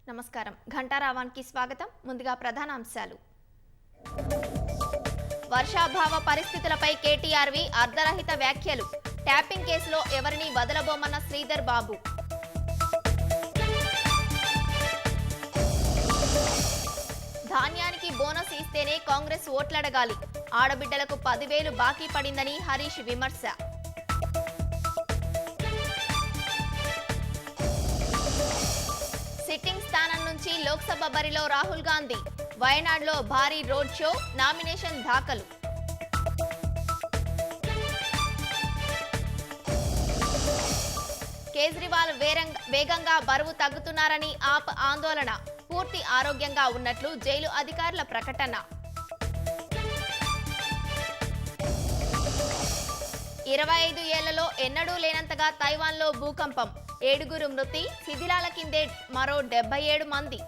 నమస్కారం ఘంటారావానికి స్వాగతం. ముందుగా ప్రధాన అంశాలు. వర్షాభావ పరిస్థితులపై కేటీఆర్వి అర్ధరహిత వ్యాఖ్యలు. ట్యాపింగ్ కేసులో ఎవరిని వదలబోమన్న శ్రీధర్ బాబు. ధాన్యానికి బోనస్ ఇస్తేనే కాంగ్రెస్ ఓట్లడగాలి. ఆడబిడ్డలకు 10,000 బాకీ పడిందని హరీష్ విమర్శ. సిట్టింగ్ స్థానం నుంచి లోక్సభ బరిలో రాహుల్ గాంధీ. వయనాడులో భారీ రోడ్ షో, నామినేషన్ దాఖలు. కేజ్రీవాల్ వేగంగా బరువు తగ్గుతున్నారని ఆప్ ఆందోళన. పూర్తి ఆరోగ్యంగా ఉన్నట్లు జైలు అధికారుల ప్రకటన. 25 ఏళ్లలో ఎన్నడూ లేనంతగా తైవాన్లో భూకంపం. 7 మృతి, శిథిలాల కిందే మరో 77 మంది.